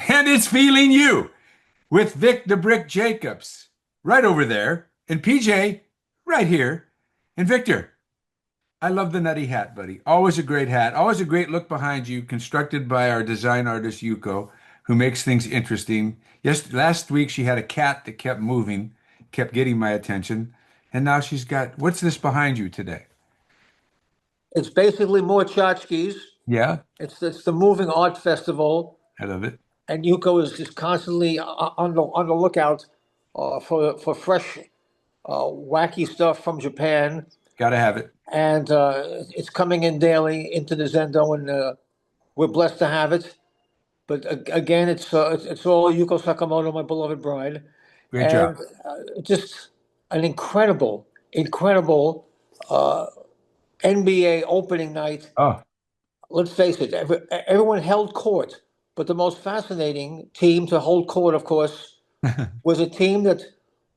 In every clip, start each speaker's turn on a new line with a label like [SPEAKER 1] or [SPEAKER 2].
[SPEAKER 1] And it's Feeling You with Vic the Brick Jacobs right over there, and PJ right here. And Victor, I love the nutty hat, buddy. Always a great hat. Always a great look behind you, constructed by our design artist Yuko, who makes things interesting. Yes, last week she had a cat that kept moving, kept getting my attention, and now she's got what's this behind you today?
[SPEAKER 2] It's basically more tchotchkes.
[SPEAKER 1] Yeah,
[SPEAKER 2] It's the moving art festival,
[SPEAKER 1] I love it.
[SPEAKER 2] and Yuko is just constantly on the lookout for fresh, wacky stuff from Japan,
[SPEAKER 1] Gotta have it.
[SPEAKER 2] and it's coming in daily into the Zendo, and we're blessed to have it. But again, it's all Yuko Sakamoto, my beloved bride,
[SPEAKER 1] Great job.
[SPEAKER 2] and just an incredible uh, NBA opening night.
[SPEAKER 1] Oh,
[SPEAKER 2] Let's face it, everyone held court, but the most fascinating team to hold court, of course, was a team that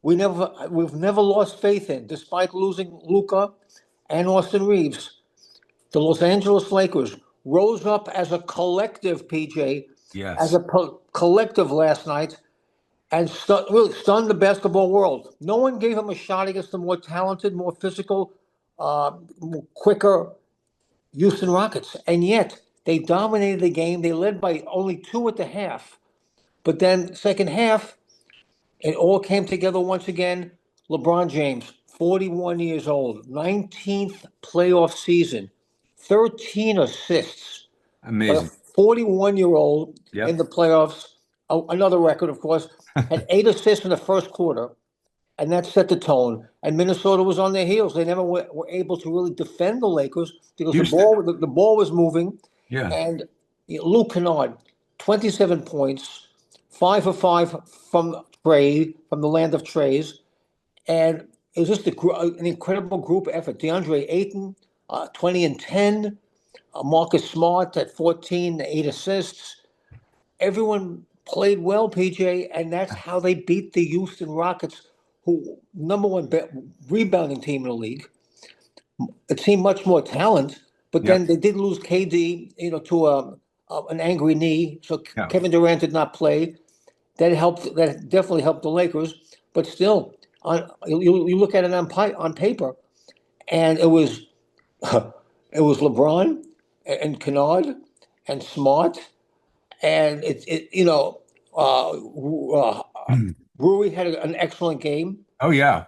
[SPEAKER 2] we've never lost faith in, despite losing Luka and Austin Reeves. The Los Angeles Lakers rose up as a collective, PJ, as
[SPEAKER 1] yes.
[SPEAKER 2] a collective last night, and really stunned the basketball world. No one gave them a shot against the more talented, more physical, quicker Houston Rockets, and yet they dominated the game. They led by only two at the half, but then second half, it all came together once again. LeBron James, 41 years old, 19th playoff season, 13 assists. But a
[SPEAKER 1] Amazing.
[SPEAKER 2] 41-year-old in
[SPEAKER 1] Yep.
[SPEAKER 2] the playoffs, another record, of course, had 8 assists in the first quarter, and that set the tone. And Minnesota was on their heels. They never were able to really defend the Lakers because the
[SPEAKER 1] Houston.
[SPEAKER 2] ball was moving.
[SPEAKER 1] Yeah.
[SPEAKER 2] And Luke Kennard, 27 points, 5 for 5 from from the land of trays, and it was just an incredible group effort. DeAndre Ayton, 20 and 10, Marcus Smart at 14, 8 assists. Everyone played well, PJ, and that's how they beat the Houston Rockets, who number one rebounding team in the league. A team much more talent, but then
[SPEAKER 1] Yep.
[SPEAKER 2] they did lose KD, to an angry knee. So
[SPEAKER 1] Yeah.
[SPEAKER 2] Kevin Durant did not play. That helped. That definitely helped the Lakers. But still, you look at it on paper, and it was LeBron and Kennard and Smart, and Rui had an excellent game.
[SPEAKER 1] Oh yeah.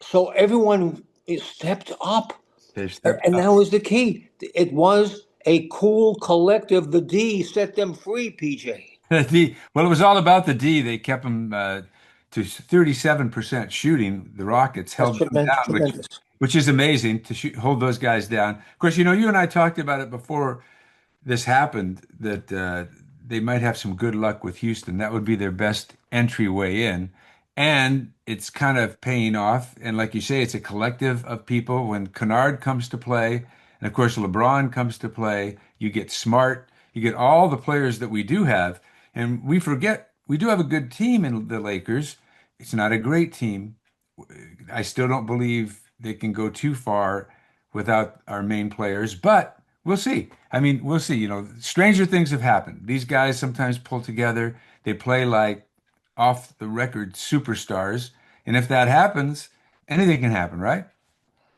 [SPEAKER 2] So everyone stepped up.
[SPEAKER 1] They stepped
[SPEAKER 2] And that
[SPEAKER 1] up.
[SPEAKER 2] was the key. It was a cool collective. The D set them free, PJ.
[SPEAKER 1] Well, it was all about the D. They kept them to 37% shooting. The Rockets
[SPEAKER 2] That's
[SPEAKER 1] held them
[SPEAKER 2] tremendous,
[SPEAKER 1] down,
[SPEAKER 2] tremendous.
[SPEAKER 1] which is amazing to hold those guys down. Of course, you and I talked about it before this happened that they might have some good luck with Houston. That would be their best entryway in. And it's kind of paying off. And like you say, it's a collective of people. When Kennard comes to play, and of course LeBron comes to play, you get Smart, you get all the players that we do have. And we forget we do have a good team in the Lakers. It's not a great team. I still don't believe they can go too far without our main players, but we'll see. I mean, we'll see. Stranger things have happened. These guys sometimes pull together. They play like off the record superstars. And if that happens, anything can happen, right?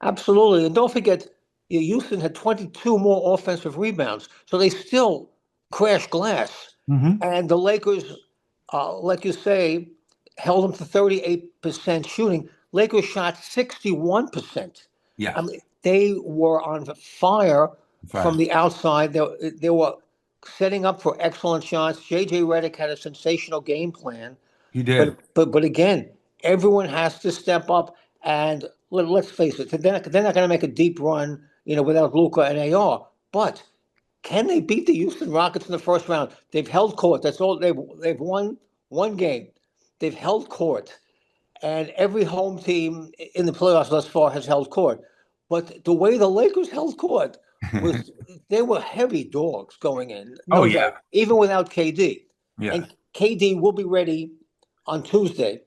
[SPEAKER 2] Absolutely. And don't forget, Houston had 22 more offensive rebounds. So they still crashed glass.
[SPEAKER 1] Hmm.
[SPEAKER 2] And the Lakers, like you say, held them to 38% shooting. Lakers shot 61%.
[SPEAKER 1] Yeah,
[SPEAKER 2] I mean, they were on fire from
[SPEAKER 1] fire.
[SPEAKER 2] the outside. They were setting up for excellent shots. JJ Redick had a sensational game plan.
[SPEAKER 1] He did.
[SPEAKER 2] But again, everyone has to step up. And let's face it, they're not going to make a deep run, without Luka and AR. But can they beat the Houston Rockets in the first round? They've held court. That's all. They've won one game. They've held court, and every home team in the playoffs thus far has held court. But the way the Lakers held court was they were heavy dogs going in,
[SPEAKER 1] Oh
[SPEAKER 2] no doubt,
[SPEAKER 1] yeah,
[SPEAKER 2] even without KD.
[SPEAKER 1] yeah,
[SPEAKER 2] And KD will be ready on Tuesday.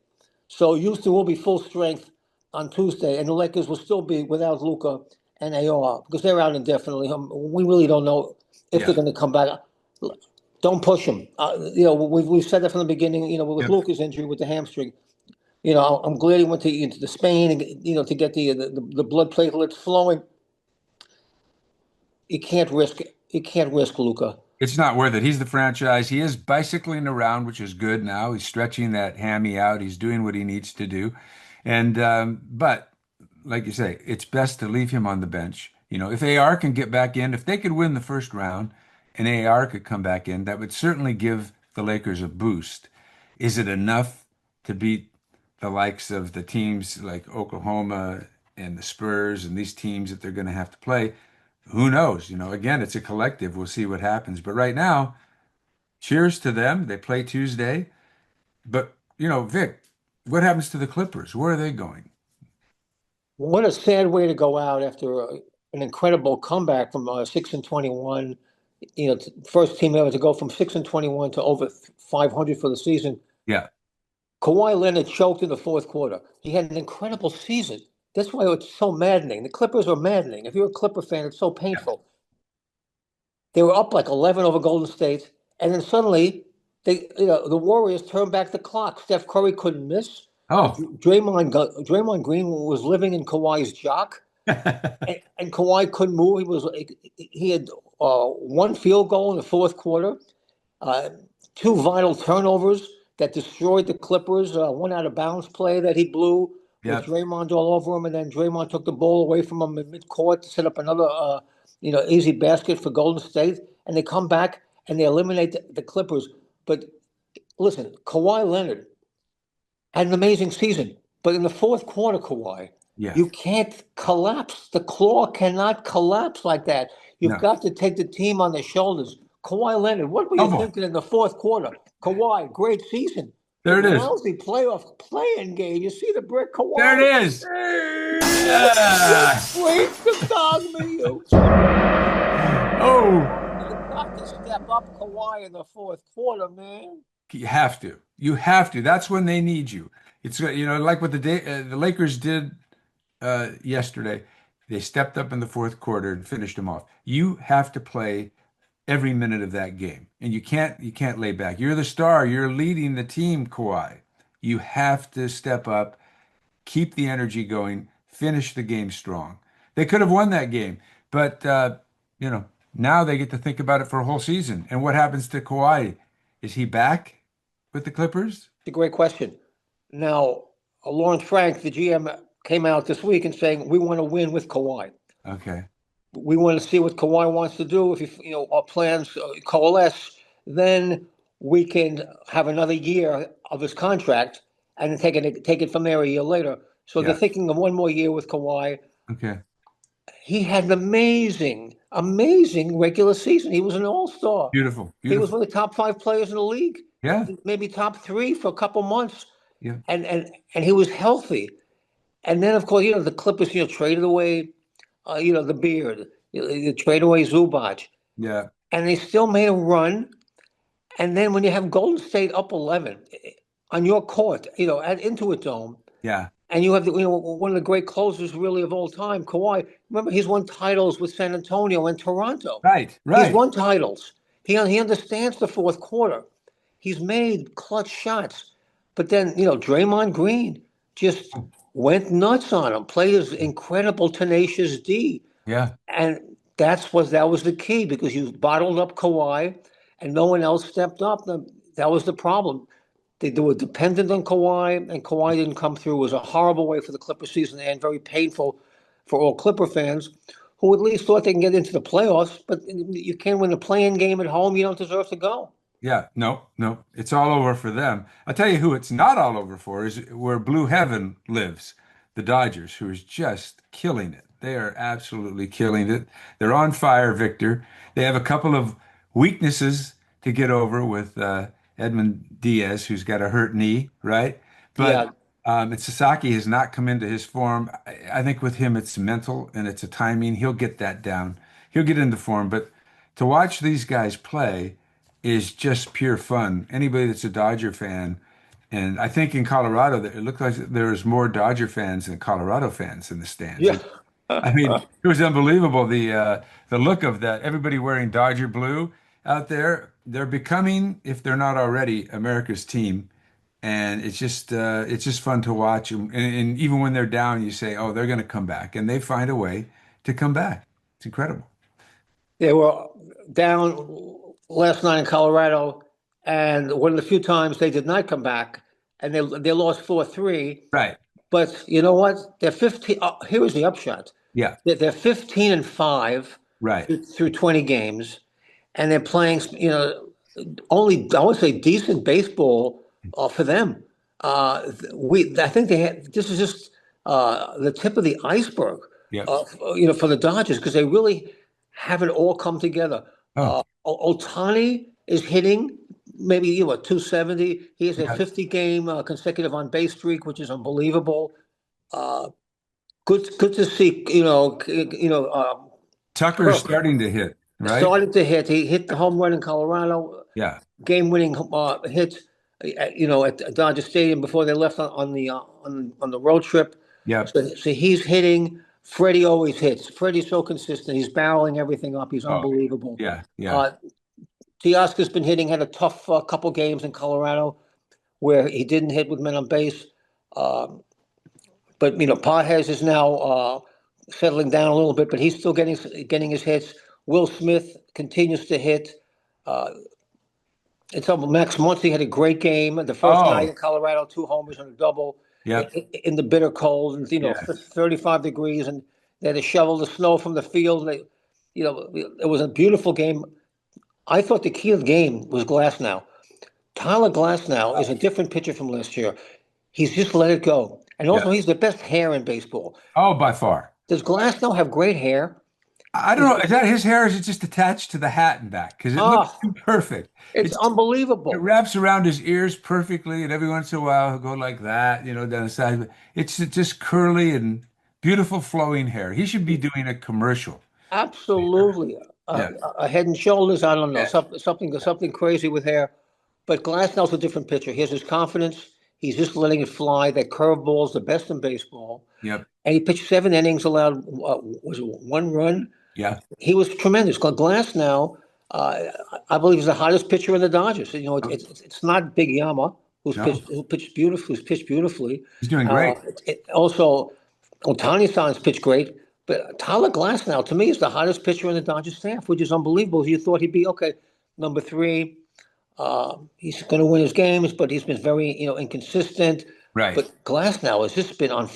[SPEAKER 2] So Houston will be full strength on Tuesday, and the Lakers will still be without Luka and AR because they're out indefinitely. We really don't know if they're
[SPEAKER 1] yeah.
[SPEAKER 2] going to come back. Don't push him. We've said that from the beginning. With
[SPEAKER 1] Yep.
[SPEAKER 2] Luka's injury with the hamstring. I'm glad he went into the Spain and to get the blood platelets flowing. You can't risk it. You can't risk Luka.
[SPEAKER 1] It's not worth it. He's the franchise. He is bicycling around, which is good now. He's stretching that hammy out. He's doing what he needs to do. And but like you say, it's best to leave him on the bench. If AR can get back in, if they could win the first round and AR could come back in, that would certainly give the Lakers a boost. Is it enough to beat the likes of the teams like Oklahoma and the Spurs and these teams that they're going to have to play? Who knows? Again, it's a collective. We'll see what happens. But right now, cheers to them. They play Tuesday. But, Vic, what happens to the Clippers? Where are they going?
[SPEAKER 2] What a sad way to go out after an incredible comeback from 6-21. First team ever to go from 6-21 to over 500 for the season.
[SPEAKER 1] Yeah.
[SPEAKER 2] Kawhi Leonard choked in the fourth quarter. He had an incredible season. That's why it's so maddening. The Clippers are maddening. If you're a Clipper fan, it's so
[SPEAKER 1] Yeah.
[SPEAKER 2] painful. They were up like 11 over Golden State, and then suddenly the Warriors turned back the clock. Steph Curry couldn't miss.
[SPEAKER 1] Oh,
[SPEAKER 2] Draymond Green was living in Kawhi's jock, and Kawhi couldn't move. He had one field goal in the fourth quarter, uh, two vital turnovers that destroyed the Clippers. One out of bounds play that he blew with
[SPEAKER 1] yep.
[SPEAKER 2] Draymond all over him, and then Draymond took the ball away from him in midcourt to set up another easy basket for Golden State, and they come back and they eliminate the Clippers. But listen, Kawhi Leonard had an amazing season, but in the fourth quarter, Kawhi,
[SPEAKER 1] Yeah.
[SPEAKER 2] you can't collapse. The claw cannot collapse like that. You've
[SPEAKER 1] No.
[SPEAKER 2] got to take the team on the shoulders. Kawhi Leonard, what were you
[SPEAKER 1] Come on.
[SPEAKER 2] thinking in the fourth quarter? Kawhi, great season,
[SPEAKER 1] There
[SPEAKER 2] but
[SPEAKER 1] it is.
[SPEAKER 2] lousy playoff playing game. You see the brick,
[SPEAKER 1] There
[SPEAKER 2] Kawhi.
[SPEAKER 1] it is.
[SPEAKER 2] You
[SPEAKER 1] Yeah.
[SPEAKER 2] sweep the dog me, you.
[SPEAKER 1] Oh,
[SPEAKER 2] You got to step up Kawhi in the fourth quarter, man.
[SPEAKER 1] you have to. You have to. That's when they need you. It's like what the Lakers did yesterday. They stepped up in the fourth quarter and finished them off. You have to play every minute of that game. And you can't lay back. You're the star. You're leading the team, Kawhi. You have to step up, keep the energy going, finish the game strong. They could have won that game, but you know, now they get to think about it for a whole season. And what happens to Kawhi? Is he back with the Clippers?
[SPEAKER 2] It's a great question. Now, Lawrence Frank, the GM, came out this week and saying we want to win with Kawhi.
[SPEAKER 1] Okay.
[SPEAKER 2] We want to see what Kawhi wants to do. If our plans coalesce, then we can have another year of his contract and then take it from there a year later. So they're
[SPEAKER 1] Yeah.
[SPEAKER 2] thinking of one more year with Kawhi.
[SPEAKER 1] Okay.
[SPEAKER 2] He had an amazing, amazing regular season. He was an all-star.
[SPEAKER 1] Beautiful.
[SPEAKER 2] He was
[SPEAKER 1] Beautiful.
[SPEAKER 2] one of the top five players in the league,
[SPEAKER 1] Yeah.
[SPEAKER 2] maybe top three for a couple months,
[SPEAKER 1] Yeah.
[SPEAKER 2] and he was healthy. And then, of course, the Clippers, traded away, the beard, you trade away Zubac,
[SPEAKER 1] Yeah.
[SPEAKER 2] and they still made a run. And then when you have Golden State up 11 on your court, at Intuit Dome,
[SPEAKER 1] Yeah.
[SPEAKER 2] and you have one of the great closers really of all time, Kawhi. Remember, he's won titles with San Antonio and Toronto.
[SPEAKER 1] Right.
[SPEAKER 2] He's
[SPEAKER 1] Right.
[SPEAKER 2] won titles. He understands the fourth quarter. He's made clutch shots. But then, Draymond Green just went nuts on him, played his incredible tenacious D.
[SPEAKER 1] Yeah.
[SPEAKER 2] And that was the key because you bottled up Kawhi and no one else stepped up. That was the problem. They were dependent on Kawhi, and Kawhi didn't come through. It was a horrible way for the Clipper season and very painful for all Clipper fans who at least thought they can get into the playoffs. But you can't win a play-in game at home. You don't deserve to go.
[SPEAKER 1] Yeah, no, no, it's all over for them. I'll tell you who it's not all over for is where Blue Heaven lives, the Dodgers, who is just killing it. They are absolutely killing it. They're on fire, Victor. They have a couple of weaknesses to get over with Edmund Diaz, who's got a hurt knee, right? But
[SPEAKER 2] Yeah,
[SPEAKER 1] and Sasaki has not come into his form. I think with him, it's mental and it's a timing. He'll get that down. He'll get into form. But to watch these guys play is just pure fun. Anybody that's a Dodger fan, and I think in Colorado, it looked like there was more Dodger fans than Colorado fans in the stands.
[SPEAKER 2] yeah.
[SPEAKER 1] I mean, it was unbelievable the look of that. Everybody wearing Dodger blue, out there. They're becoming, if they're not already, America's team. And it's just fun to watch. And even when they're down, you say, "Oh, they're going to come back," and they find a way to come back. It's incredible.
[SPEAKER 2] They were down last night in Colorado, and one of the few times they did not come back, and they lost 4-3.
[SPEAKER 1] Right.
[SPEAKER 2] But you know what? They're 15. Here was the upshot.
[SPEAKER 1] Yeah.
[SPEAKER 2] They're 15-5
[SPEAKER 1] Right.
[SPEAKER 2] through 20 games, and they're playing, only, I would say, decent baseball for them. I think this is just the tip of the iceberg,
[SPEAKER 1] Yep.
[SPEAKER 2] for the Dodgers, because they really haven't all come together.
[SPEAKER 1] Oh,
[SPEAKER 2] Ohtani is hitting maybe 270. He has a
[SPEAKER 1] yeah.
[SPEAKER 2] 50-game consecutive on base streak, which is unbelievable. Uh, good to see.
[SPEAKER 1] Tucker's starting to hit, right?
[SPEAKER 2] Started to hit. He hit the home run in Colorado,
[SPEAKER 1] Yeah.
[SPEAKER 2] game-winning hit. At Dodger Stadium before they left on the road trip.
[SPEAKER 1] Yep.
[SPEAKER 2] So he's hitting. Freddie always hits. Freddie's so consistent. He's barreling everything up. He's
[SPEAKER 1] Oh,
[SPEAKER 2] unbelievable.
[SPEAKER 1] yeah. Yeah.
[SPEAKER 2] Teoscar's been hitting. Had a tough couple games in Colorado where he didn't hit with men on base. But Podges is now settling down a little bit, but he's still getting his hits. Will Smith continues to hit. It's Max Muncy had a great game. The first night
[SPEAKER 1] Oh,
[SPEAKER 2] in Colorado, 2 homers and a double
[SPEAKER 1] yep.
[SPEAKER 2] in the bitter cold, and
[SPEAKER 1] Yeah.
[SPEAKER 2] 35 degrees, and they had to shovel the snow from the field. It was a beautiful game. I thought the key of the game was Glasnow. Tyler Glasnow is a different pitcher from last year. He's just let it go, and
[SPEAKER 1] Yeah.
[SPEAKER 2] also he's the best hair in baseball.
[SPEAKER 1] Oh, by far.
[SPEAKER 2] Does Glasnow have great hair?
[SPEAKER 1] I don't know. Is that his hair? Or is it just attached to the hat and back? Because it looks
[SPEAKER 2] Ah,
[SPEAKER 1] too perfect.
[SPEAKER 2] it's
[SPEAKER 1] It
[SPEAKER 2] unbelievable.
[SPEAKER 1] wraps around his ears perfectly, and every once in a while he'll go like that, down the side. It's just curly and beautiful flowing hair. He should be doing a commercial.
[SPEAKER 2] Absolutely.
[SPEAKER 1] Yeah.
[SPEAKER 2] A head and shoulders, I don't know,
[SPEAKER 1] Yeah.
[SPEAKER 2] something crazy with hair. But Glasnow's a different pitcher. He has his confidence. He's just letting it fly. That curveball's the best in baseball.
[SPEAKER 1] Yep.
[SPEAKER 2] And he pitched 7 innings, allowed was it 1 run?
[SPEAKER 1] Yeah.
[SPEAKER 2] He was tremendous. Glasnow, I believe, is the hottest pitcher in the Dodgers. It's not Big Yama
[SPEAKER 1] No,
[SPEAKER 2] who's pitched beautifully.
[SPEAKER 1] he's doing great.
[SPEAKER 2] Also, Otani-san's pitched great, but Tyler Glasnow, to me, is the hottest pitcher in the Dodgers staff, which is unbelievable. You thought he'd be okay, number three. He's going to win his games, but he's been very, inconsistent.
[SPEAKER 1] Right.
[SPEAKER 2] But Glasnow has just been on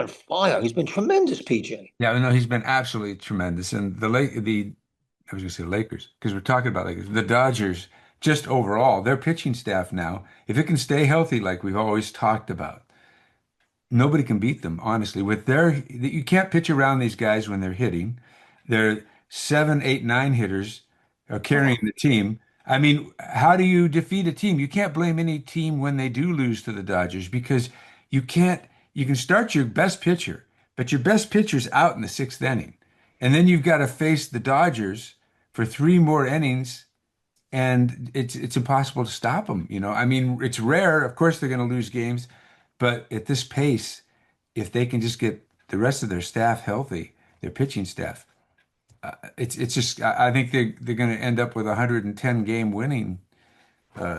[SPEAKER 2] fire. He's been tremendous, PJ.
[SPEAKER 1] Yeah, no, he's been absolutely tremendous. And I was going to say Lakers, because we're talking about Lakers. The Dodgers, just overall, their pitching staff now, if it can stay healthy like we've always talked about, nobody can beat them, honestly. You can't pitch around these guys when they're hitting. They're 7, 8, 9 hitters are carrying the team. I mean, how do you defeat a team? You can't blame any team when they do lose to the Dodgers because you can't, you can start your best pitcher, but your best pitcher's out in the sixth inning. And then you've got to face the Dodgers for 3 more innings, and it's impossible to stop them. I mean, it's rare. Of course, they're going to lose games, but at this pace, if they can just get the rest of their staff healthy, their pitching staff, it's just I think they're going to end up with a 110 game winning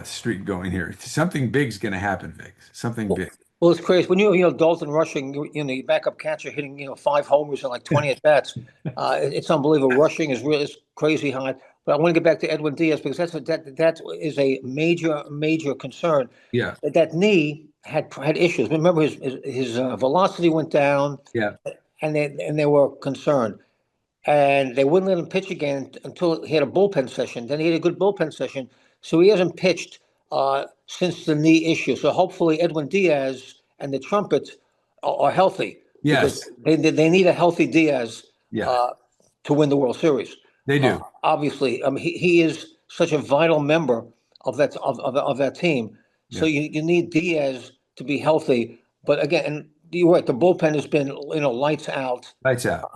[SPEAKER 1] streak going here. Something big's going to happen, Vic. Something big.
[SPEAKER 2] Well, it's crazy when Dalton Rushing, your backup catcher hitting 5 homers and like 20 at bats. It's unbelievable. Rushing is really crazy high. But I want to get back to Edwin Diaz because that is a major concern.
[SPEAKER 1] Yeah.
[SPEAKER 2] That knee had issues. Remember his velocity went down,
[SPEAKER 1] Yeah.
[SPEAKER 2] and they were concerned, and they wouldn't let him pitch again until he had a bullpen session. Then he had a good bullpen session, so he hasn't pitched since the knee issue. So hopefully Edwin Diaz and the Trumpets are healthy because
[SPEAKER 1] Yes.
[SPEAKER 2] they need a healthy Diaz
[SPEAKER 1] Yeah.
[SPEAKER 2] to win the World Series.
[SPEAKER 1] They do.
[SPEAKER 2] Obviously, he is such a vital member of that team. So
[SPEAKER 1] Yeah.
[SPEAKER 2] you need Diaz to be healthy. But again, and you're right, the bullpen has been lights out.
[SPEAKER 1] Lights out.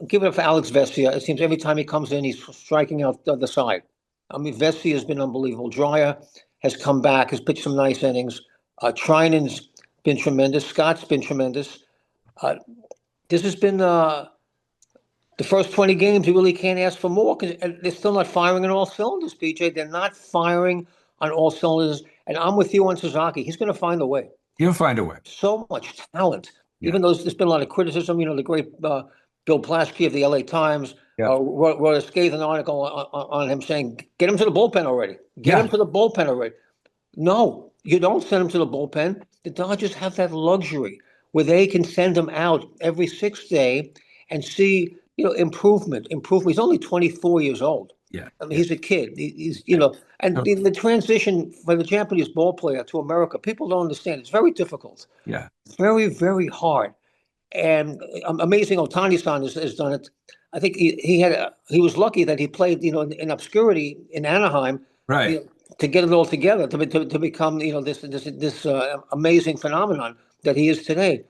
[SPEAKER 2] Give it up for Alex Vesia. It seems every time he comes in, he's striking out the other side. I mean, Vesia has been unbelievable. Dreyer has come back, has pitched some nice innings. Trinan's been tremendous. Scott's been tremendous. This has been The first 20 games, you really can't ask for more because they're still not firing on all cylinders, PJ. They're not firing on all cylinders. And I'm with you on Sasaki. He's going to find a way.
[SPEAKER 1] He'll find a way.
[SPEAKER 2] So much talent.
[SPEAKER 1] Yeah.
[SPEAKER 2] Even though there's been a lot of criticism, the great Bill Plaschke of the LA Times
[SPEAKER 1] Yeah.
[SPEAKER 2] wrote a scathing article on him saying, get him to the bullpen already. Get
[SPEAKER 1] Yeah.
[SPEAKER 2] him to the bullpen already. No, you don't send him to the bullpen. The Dodgers have that luxury where they can send him out every 6th day and see, improvement. Improvement. He's only 24 years old.
[SPEAKER 1] Yeah.
[SPEAKER 2] I mean,
[SPEAKER 1] Yeah.
[SPEAKER 2] he's a kid. He's,
[SPEAKER 1] Yeah.
[SPEAKER 2] and
[SPEAKER 1] So,
[SPEAKER 2] the transition for the Japanese ball player to America, people don't understand. It's very difficult,
[SPEAKER 1] yeah.
[SPEAKER 2] very, very hard. And amazing, Otani-san has done it. I think he was lucky that he played, in obscurity in Anaheim, you
[SPEAKER 1] Right.
[SPEAKER 2] know, to get it all together to become, this amazing phenomenon that he is today.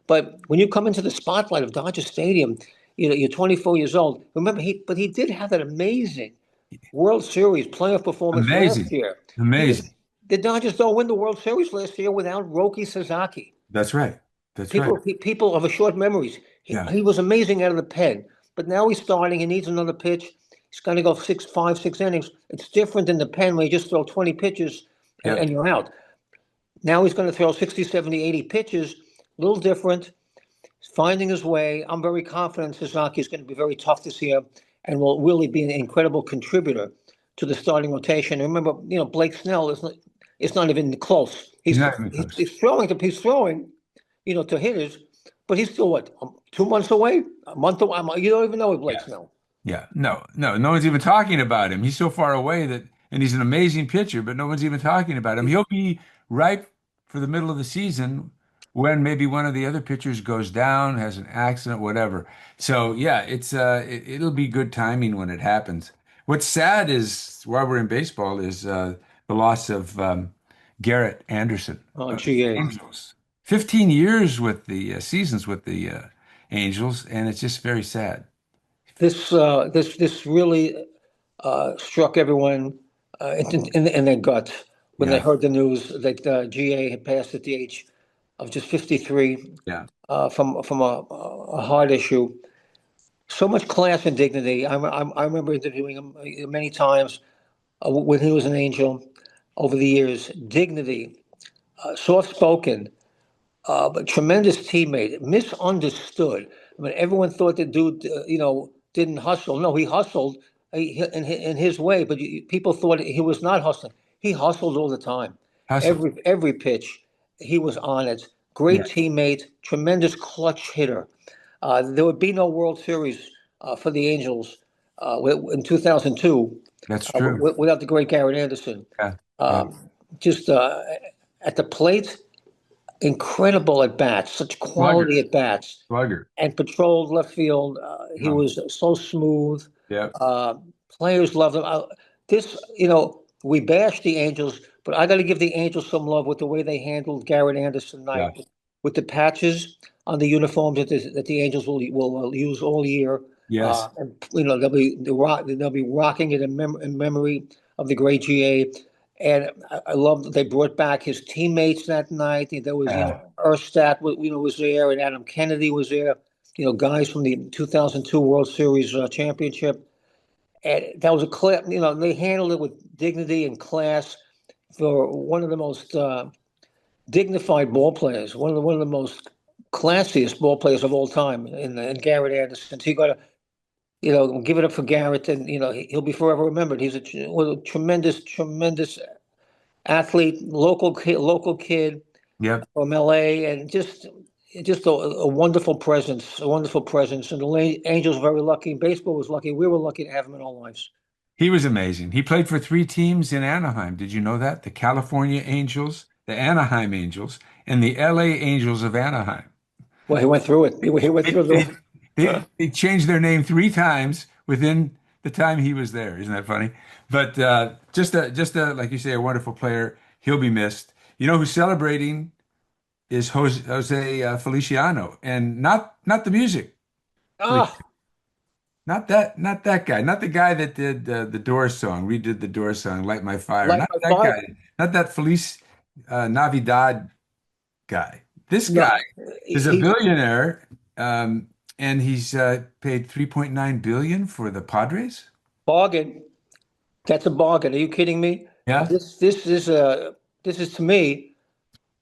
[SPEAKER 2] But when you come into the spotlight of Dodger Stadium, you're 24 years old. Remember, he did have that amazing World Series playoff performance last
[SPEAKER 1] Amazing.
[SPEAKER 2] year.
[SPEAKER 1] Amazing.
[SPEAKER 2] The Dodgers don't win the World Series last year without Roki Sasaki.
[SPEAKER 1] That's right. That's right.
[SPEAKER 2] People of a short memories.
[SPEAKER 1] Yeah.
[SPEAKER 2] He was amazing out of the pen, but now he's starting. He needs another pitch. He's going to go 6 innings. It's different than the pen where you just throw 20 pitches and,
[SPEAKER 1] Yeah.
[SPEAKER 2] and you're out. Now he's going to throw 60, 70, 80 pitches. A little different. He's finding his way. I'm very confident Sasaki is going to be very tough this year and will really be an incredible contributor to the starting rotation. And remember, Blake Snell is not even close.
[SPEAKER 1] He's
[SPEAKER 2] He's
[SPEAKER 1] not even close.
[SPEAKER 2] he's throwing to hitters, but he's still what, 2 months away, a month away. You don't even know with Blake
[SPEAKER 1] Yeah.
[SPEAKER 2] Snell.
[SPEAKER 1] Yeah. No, no, no one's even talking about him. He's so far away and he's an amazing pitcher, but no one's even talking about him. He'll be ripe for the middle of the season when maybe one of the other pitchers goes down, has an accident, whatever. So yeah, it'll be good timing when it happens. What's sad is while we're in baseball is the loss of Garrett Anderson
[SPEAKER 2] Oh,
[SPEAKER 1] of the
[SPEAKER 2] GA.
[SPEAKER 1] Angels. 15 years with the seasons with the Angels, and it's just very sad.
[SPEAKER 2] This really struck everyone in their gut when they
[SPEAKER 1] Yeah,
[SPEAKER 2] heard the news that GA had passed at the age of just 53
[SPEAKER 1] yeah,
[SPEAKER 2] from a heart issue. So much class and dignity. I remember interviewing him many times when he was an Angel over the years. Dignity, soft spoken, but tremendous teammate, misunderstood. I mean, everyone thought the dude, didn't hustle. No, he hustled in his way, but people thought he was not hustling. He hustled all the time.
[SPEAKER 1] hustle.
[SPEAKER 2] Every pitch, he was on it.
[SPEAKER 1] Yeah,
[SPEAKER 2] Great teammate, tremendous clutch hitter. There would be no World Series for the Angels in 2002
[SPEAKER 1] that's true.
[SPEAKER 2] without the great Garrett Anderson.
[SPEAKER 1] Yeah, yeah,
[SPEAKER 2] Um, just at the plate, incredible at bats, such
[SPEAKER 1] slugger,
[SPEAKER 2] quality at bats,
[SPEAKER 1] slugger.
[SPEAKER 2] and patrolled left field. He
[SPEAKER 1] Oh,
[SPEAKER 2] was so smooth.
[SPEAKER 1] yeah,
[SPEAKER 2] Uh, Players loved him. We bashed the Angels, but I got to give the Angels some love with the way they handled Garrett Anderson tonight,
[SPEAKER 1] yeah,
[SPEAKER 2] with the patches on the uniforms that the Angels will use all year.
[SPEAKER 1] yes.
[SPEAKER 2] And they'll be rocking it in memory of the great GA. And I love that they brought back his teammates that night. There was,
[SPEAKER 1] Uh,
[SPEAKER 2] Erstat, was there, and Adam Kennedy was there. Guys from the 2002 World Series championship. And that was a clip. They handled it with dignity and class for one of the most dignified ball players, one of the most classiest ball players of all time in Garrett Anderson. So you got to, give it up for Garrett, and he'll be forever remembered. He's a tremendous, tremendous athlete, local kid
[SPEAKER 1] yep.
[SPEAKER 2] from LA, and just a wonderful presence, a wonderful presence. And the Angels were very lucky. Baseball was lucky. We were lucky to have him in our lives.
[SPEAKER 1] He was amazing. He played for three teams in Anaheim. Did you know that? The California Angels, the Anaheim Angels, and the LA Angels of Anaheim.
[SPEAKER 2] Well, he went through it. He went
[SPEAKER 1] They,
[SPEAKER 2] through
[SPEAKER 1] they,
[SPEAKER 2] the.
[SPEAKER 1] they changed their name three times within the time he was there. Isn't that funny? But just a like you say, a wonderful player. He'll be missed. You know who's celebrating is Jose Feliciano, and not the music.
[SPEAKER 2] Ah,
[SPEAKER 1] Not that guy. Not the guy that did the Doors song, redid the Doors song, Light My Fire.
[SPEAKER 2] like
[SPEAKER 1] Not
[SPEAKER 2] my
[SPEAKER 1] that
[SPEAKER 2] father.
[SPEAKER 1] guy. Not that Feliz Navidad guy. This
[SPEAKER 2] No,
[SPEAKER 1] guy is a
[SPEAKER 2] he's
[SPEAKER 1] billionaire. and he's paid 3.9 billion for the Padres.
[SPEAKER 2] Bargain. That's a bargain. Are you kidding me?
[SPEAKER 1] Yeah.
[SPEAKER 2] This is to me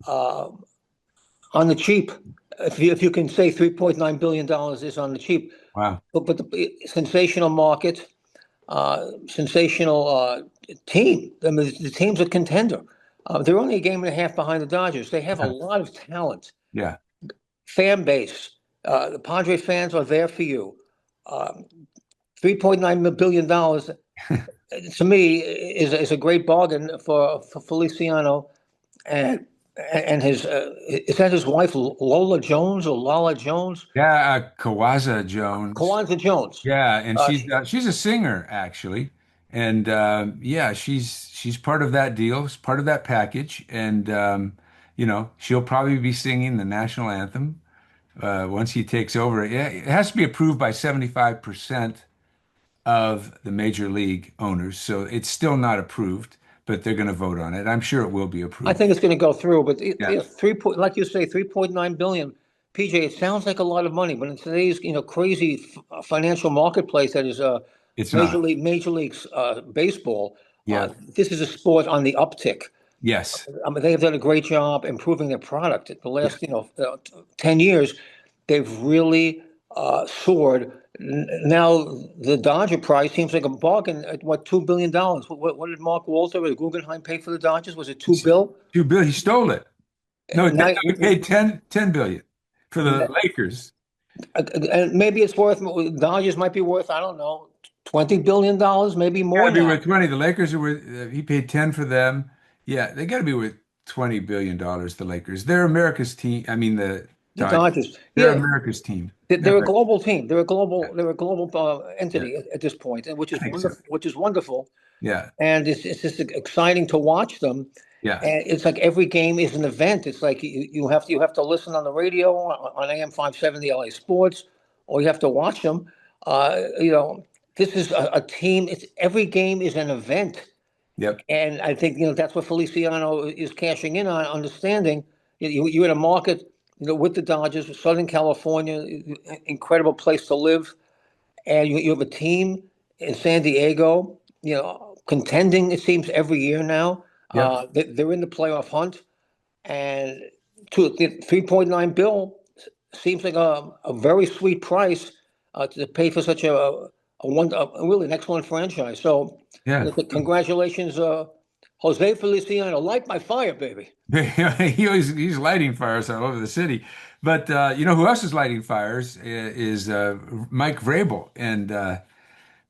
[SPEAKER 2] uh, on the cheap. If you can say $3.9 billion is on the cheap,
[SPEAKER 1] Wow.
[SPEAKER 2] but the sensational market, sensational team. I mean, the team's a contender. They're only a game and a half behind the Dodgers. They have a lot of talent,
[SPEAKER 1] Yeah.
[SPEAKER 2] fan base. The Padre fans are there for you. Um, $3.9 billion to me is a great bargain for Feliciano and his is that his wife Lola Jones or Lala Jones?
[SPEAKER 1] Yeah. Kawaza Jones.
[SPEAKER 2] Kawanza Jones.
[SPEAKER 1] Yeah, and
[SPEAKER 2] Uh,
[SPEAKER 1] she's a singer actually, and yeah, she's part of that deal, it's part of that package, and she'll probably be singing the national anthem once he takes over. Yeah, it has to be approved by 75% of the major league owners, so it's still not approved, but they're going to vote on it. I'm sure it will be
[SPEAKER 2] I
[SPEAKER 1] approved.
[SPEAKER 2] think it's going to go through, but
[SPEAKER 1] Yeah,
[SPEAKER 2] like you say, 3.9 billion. PJ, it sounds like a lot of money, but in today's crazy financial marketplace that is
[SPEAKER 1] it's not.
[SPEAKER 2] Major Leagues baseball,
[SPEAKER 1] Yeah.
[SPEAKER 2] this is a sport on the uptick.
[SPEAKER 1] Yes.
[SPEAKER 2] I mean, they have done a great job improving their product. The
[SPEAKER 1] Yeah.
[SPEAKER 2] last 10 years, they've really soared. Now the Dodger price seems like a bargain at what $2 billion. What did Mark Walter or Guggenheim pay for the Dodgers? Was it two
[SPEAKER 1] It's
[SPEAKER 2] bill?
[SPEAKER 1] 2 billion. He stole it. No,
[SPEAKER 2] Now,
[SPEAKER 1] we paid 10 billion for the Lakers.
[SPEAKER 2] and maybe it's worth Dodgers might be worth I don't know $20 billion, maybe
[SPEAKER 1] Got
[SPEAKER 2] more
[SPEAKER 1] to be
[SPEAKER 2] now.
[SPEAKER 1] worth 20. The Lakers are worth, he paid 10 for them. Yeah, they got to be worth $20 billion, the Lakers. They're America's team. I mean, the
[SPEAKER 2] The
[SPEAKER 1] Dodgers.
[SPEAKER 2] Dodgers,
[SPEAKER 1] They're
[SPEAKER 2] yeah,
[SPEAKER 1] America's team.
[SPEAKER 2] they're a global team.
[SPEAKER 1] Yeah,
[SPEAKER 2] They're a global
[SPEAKER 1] yeah,
[SPEAKER 2] entity at this point, and which
[SPEAKER 1] I
[SPEAKER 2] is
[SPEAKER 1] think so.
[SPEAKER 2] wonderful. Which is wonderful.
[SPEAKER 1] Yeah,
[SPEAKER 2] And it's just exciting to watch them.
[SPEAKER 1] yeah,
[SPEAKER 2] And it's like every game is an event. It's like you have to listen on the radio on AM 570 LA Sports, or you have to watch them. This is a team. It's every game is an event,
[SPEAKER 1] yep,
[SPEAKER 2] and I think that's what Feliciano is cashing in on, understanding you're in a market with the Dodgers, Southern California, incredible place to live, and you have a team in San Diego, contending, it seems, every year now.
[SPEAKER 1] yep,
[SPEAKER 2] They're in the playoff hunt, and 3.9 bill seems like a very sweet price to pay for such a really an excellent franchise. So,
[SPEAKER 1] yeah.
[SPEAKER 2] congratulations, Jose Feliciano. Light my fire, baby.
[SPEAKER 1] He's lighting fires all over the city. But you know who else is lighting fires is Mike Vrabel and the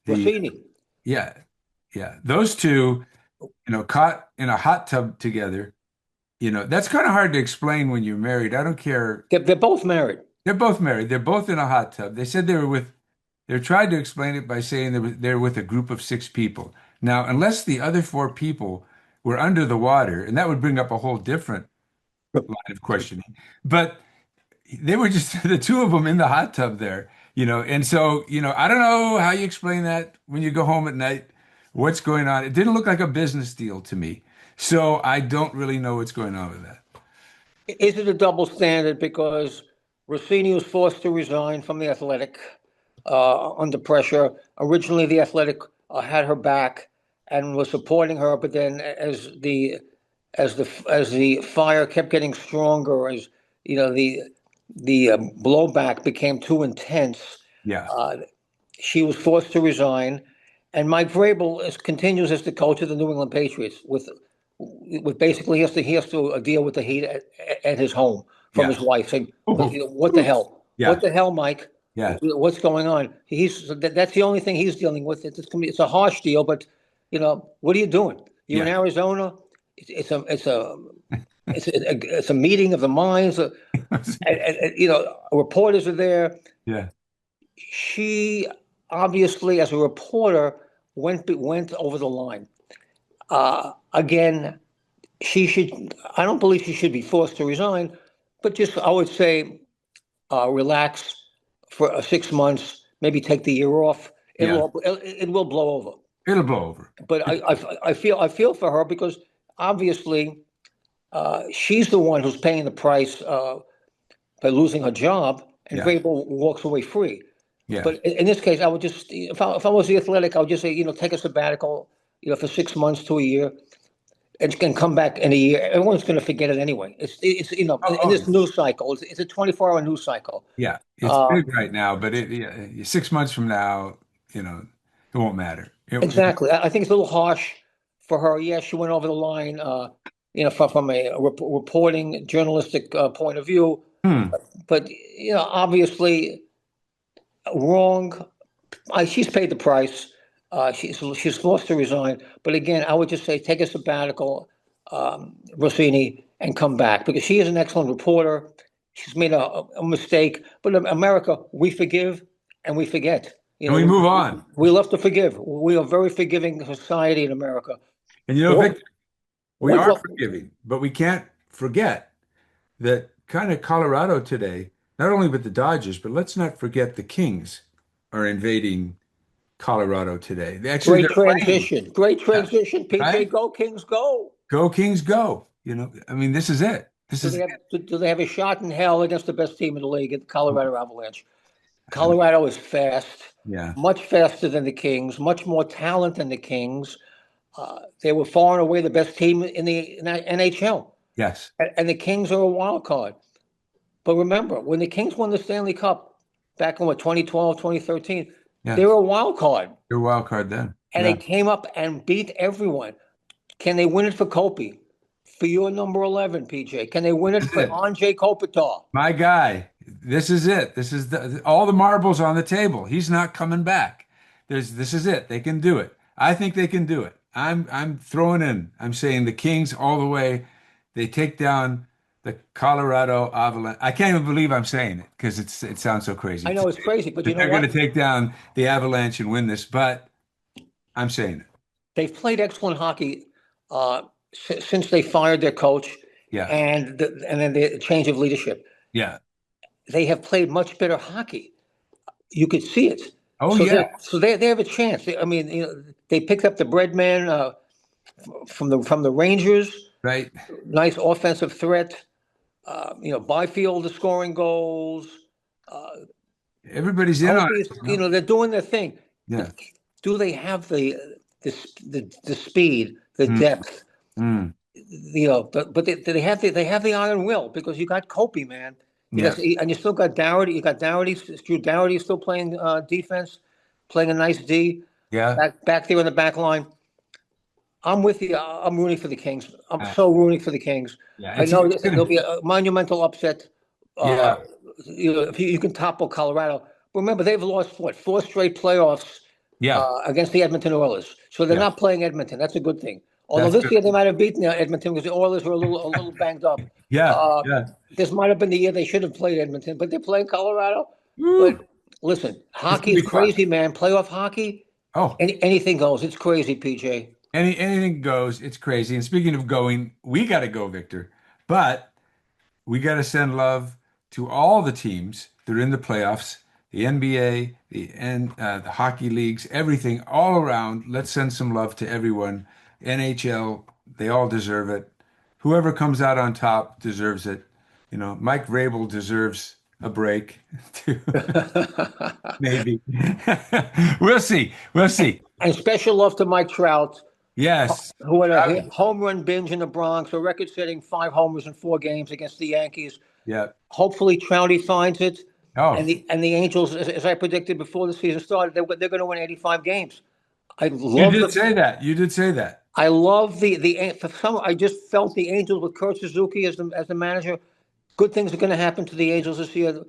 [SPEAKER 2] Rossini.
[SPEAKER 1] yeah, yeah. Those two, caught in a hot tub together. That's kind of hard to explain when you're married. I don't care.
[SPEAKER 2] They're both married.
[SPEAKER 1] They're both married. They're both in a hot tub. They said they tried to explain it by saying they're with a group of six people. Now, unless the other four people were under the water, and that would bring up a whole different line of questioning. But they were just the two of them in the hot tub there, and so, I don't know how you explain that when you go home at night, what's going on. It didn't look like a business deal to me. So I don't really know what's going on with that.
[SPEAKER 2] Is it a double standard because Rossini was forced to resign from the Athletic under pressure? Originally, the Athletic had her back and was supporting her, but then as the fire kept getting stronger, as the blowback became too intense,
[SPEAKER 1] Yeah.
[SPEAKER 2] uh, she was forced to resign. And Mike Vrabel continues as the coach of the New England Patriots with basically he has to deal with the heat at his home from
[SPEAKER 1] Yeah.
[SPEAKER 2] his wife saying,
[SPEAKER 1] Oh,
[SPEAKER 2] "What the hell?
[SPEAKER 1] yeah.
[SPEAKER 2] What the hell, Mike?
[SPEAKER 1] Yeah.
[SPEAKER 2] What's going on?" That's the only thing he's dealing with. It's a harsh deal, but what are you doing? You're in
[SPEAKER 1] Yeah.
[SPEAKER 2] Arizona. It's a meeting of the minds. Reporters are there.
[SPEAKER 1] Yeah.
[SPEAKER 2] She obviously, as a reporter, went over the line. Again, she should. I don't believe she should be forced to resign, but just I would say relax for 6 months. Maybe take the year off.
[SPEAKER 1] Yeah.
[SPEAKER 2] It will blow over.
[SPEAKER 1] It'll blow over.
[SPEAKER 2] But I feel for her because obviously she's the one who's paying the price by losing her job, and
[SPEAKER 1] Yeah.
[SPEAKER 2] Vrabel walks away free.
[SPEAKER 1] Yeah.
[SPEAKER 2] But in this case, I would just, if I was the Athletic, I would just say, take a sabbatical, for 6 months to a year, and can come back in a year. Everyone's going to forget it anyway. It's
[SPEAKER 1] Oh,
[SPEAKER 2] in this
[SPEAKER 1] yeah.
[SPEAKER 2] news cycle, it's a 24-hour news cycle.
[SPEAKER 1] Yeah. It's
[SPEAKER 2] Uh,
[SPEAKER 1] big right now, but yeah, 6 months from now, you know, it won't matter.
[SPEAKER 2] exactly. I think it's a little harsh for her. Yes, she went over the line, from a reporting journalistic point of view,
[SPEAKER 1] hmm.
[SPEAKER 2] but obviously wrong. She's paid the price. She's forced to resign. But again, I would just say take a sabbatical, Rossini, and come back because she is an excellent reporter. She's made a mistake, but in America, we forgive and we forget.
[SPEAKER 1] And we move on.
[SPEAKER 2] We love to forgive. We are a very forgiving society in America.
[SPEAKER 1] And
[SPEAKER 2] What,
[SPEAKER 1] Victor, we
[SPEAKER 2] what,
[SPEAKER 1] are
[SPEAKER 2] what,
[SPEAKER 1] forgiving, but we can't forget that kind of Colorado today, not only with the Dodgers, but let's not forget the Kings are invading Colorado today. They're playing.
[SPEAKER 2] great
[SPEAKER 1] Yeah.
[SPEAKER 2] transition. PJ,
[SPEAKER 1] Right?
[SPEAKER 2] go Kings, go.
[SPEAKER 1] Go Kings, go. I mean, this is it. This is it.
[SPEAKER 2] Do they have a shot in hell against the best team in the league, the Colorado Avalanche?
[SPEAKER 1] I mean,
[SPEAKER 2] Colorado is fast,
[SPEAKER 1] yeah.
[SPEAKER 2] much faster than the Kings, much more talent than the Kings. They were far and away the best team in the NHL,
[SPEAKER 1] Yes.
[SPEAKER 2] and the Kings are a wild card. But remember, when the Kings won the Stanley Cup back in 2012, 2013,
[SPEAKER 1] Yeah.
[SPEAKER 2] they were a wild card,
[SPEAKER 1] You're a wild card then.
[SPEAKER 2] and
[SPEAKER 1] Yeah.
[SPEAKER 2] they came up and beat everyone. Can they win it for Kopi? For your number 11, PJ? Can they win it
[SPEAKER 1] This is
[SPEAKER 2] for
[SPEAKER 1] it.
[SPEAKER 2] Andrei Kopitar?
[SPEAKER 1] My guy. This is it. This is all the marbles on the table. He's not coming back. This is it. They can do it. I think they can do it. I'm throwing in. I'm saying the Kings all the way. They take down the Colorado Avalanche. I can't even believe I'm saying it because it sounds so crazy
[SPEAKER 2] I
[SPEAKER 1] to
[SPEAKER 2] know it's
[SPEAKER 1] say
[SPEAKER 2] crazy, but you
[SPEAKER 1] that
[SPEAKER 2] know
[SPEAKER 1] they're going to
[SPEAKER 2] what?
[SPEAKER 1] take down the Avalanche and win this, but I'm saying it.
[SPEAKER 2] They've played excellent hockey since they fired their coach
[SPEAKER 1] Yeah.
[SPEAKER 2] and then the change of leadership.
[SPEAKER 1] Yeah.
[SPEAKER 2] They have played much better hockey. You could see it.
[SPEAKER 1] Oh
[SPEAKER 2] So
[SPEAKER 1] yeah.
[SPEAKER 2] they have a chance. I mean, they picked up the bread man from the Rangers.
[SPEAKER 1] Right.
[SPEAKER 2] Nice offensive threat. Byfield is scoring goals. Uh,
[SPEAKER 1] Everybody's in on
[SPEAKER 2] Kobe is,
[SPEAKER 1] it.
[SPEAKER 2] they're doing their thing. But
[SPEAKER 1] Yeah.
[SPEAKER 2] do they have the speed, the
[SPEAKER 1] Mm,
[SPEAKER 2] depth?
[SPEAKER 1] mm.
[SPEAKER 2] But they have the iron will because you got Kobe, man.
[SPEAKER 1] Yeah.
[SPEAKER 2] And you still got Dougherty. You got Dougherty. Drew Dougherty is still playing defense, playing a nice D
[SPEAKER 1] Yeah.
[SPEAKER 2] back there in the back line. I'm with you. I'm rooting for the Kings. I'm
[SPEAKER 1] Uh,
[SPEAKER 2] so rooting for the Kings.
[SPEAKER 1] yeah.
[SPEAKER 2] I
[SPEAKER 1] It's,
[SPEAKER 2] know
[SPEAKER 1] it's
[SPEAKER 2] there'll
[SPEAKER 1] gonna.
[SPEAKER 2] be a monumental upset. Uh,
[SPEAKER 1] Yeah.
[SPEAKER 2] if you can topple Colorado, remember they've lost what 4 straight playoffs
[SPEAKER 1] Yeah.
[SPEAKER 2] against the Edmonton Oilers, so they're
[SPEAKER 1] Yeah.
[SPEAKER 2] not playing Edmonton. That's a good thing. Although
[SPEAKER 1] That's
[SPEAKER 2] this
[SPEAKER 1] good.
[SPEAKER 2] year they might have beaten Edmonton because the Oilers were a little banged up.
[SPEAKER 1] Yeah.
[SPEAKER 2] Uh,
[SPEAKER 1] Yeah.
[SPEAKER 2] this might have been the year they should have played Edmonton, but they're playing Colorado. But
[SPEAKER 1] Woo.
[SPEAKER 2] listen,
[SPEAKER 1] It's
[SPEAKER 2] hockey
[SPEAKER 1] gonna
[SPEAKER 2] is
[SPEAKER 1] be fun.
[SPEAKER 2] crazy, man. Playoff hockey,
[SPEAKER 1] Oh,
[SPEAKER 2] anything goes. It's crazy, PJ.
[SPEAKER 1] anything goes. It's crazy. And speaking of going, we got to go, Victor. But we got to send love to all the teams that are in the playoffs, the NBA, the hockey leagues, everything all around. Let's send some love to everyone. NHL, they all deserve it. Whoever comes out on top deserves it. Mike Vrabel deserves a break too. Maybe. We'll see. We'll see.
[SPEAKER 2] And special love to Mike Trout,
[SPEAKER 1] Yes.
[SPEAKER 2] who had a home run binge in the Bronx, a record-setting 5 homers in 4 games against the Yankees.
[SPEAKER 1] Yeah.
[SPEAKER 2] Hopefully, Trouty finds it,
[SPEAKER 1] Oh,
[SPEAKER 2] and the Angels, as I predicted before the season started, they're going to win 85 games. I
[SPEAKER 1] you
[SPEAKER 2] love
[SPEAKER 1] did
[SPEAKER 2] the
[SPEAKER 1] say that. You did say that.
[SPEAKER 2] I love the for some. I just felt the Angels with Kurt Suzuki as the manager. Good things are going to happen to the Angels this year.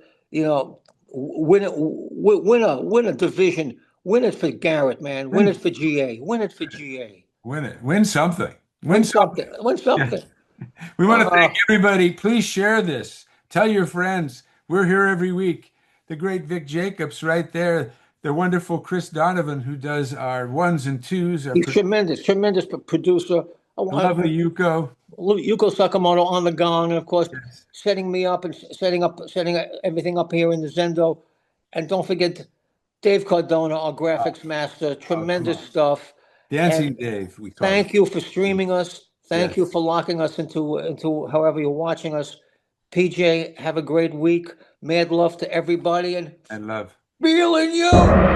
[SPEAKER 2] Win a division. Win it for Garrett, man. Win it
[SPEAKER 1] Win,
[SPEAKER 2] for GA. Win it for GA.
[SPEAKER 1] win it. Win something. Win
[SPEAKER 2] Win
[SPEAKER 1] something.
[SPEAKER 2] something. Win
[SPEAKER 1] Yes.
[SPEAKER 2] something.
[SPEAKER 1] We want to thank
[SPEAKER 2] Uh,
[SPEAKER 1] everybody. Please share this. Tell your friends. We're here every week. The great Vic Jacobs right there. The wonderful Chris Donovan who does our ones and twos.
[SPEAKER 2] he's tremendous producer.
[SPEAKER 1] Lovely Yuko.
[SPEAKER 2] Yuko Sakamoto on the gong, and of course,
[SPEAKER 1] Yes.
[SPEAKER 2] setting me up and setting everything up here in the Zendo. And don't forget Dave Cardona, our graphics master.
[SPEAKER 1] Oh, come
[SPEAKER 2] Tremendous
[SPEAKER 1] on.
[SPEAKER 2] stuff.
[SPEAKER 1] Dancing
[SPEAKER 2] And
[SPEAKER 1] Dave, we call
[SPEAKER 2] thank
[SPEAKER 1] him.
[SPEAKER 2] you for streaming us. Thank
[SPEAKER 1] Yes.
[SPEAKER 2] you for locking us into however you're watching us. PJ, have a great week. Mad love to everybody and
[SPEAKER 1] And love.
[SPEAKER 2] feeling you.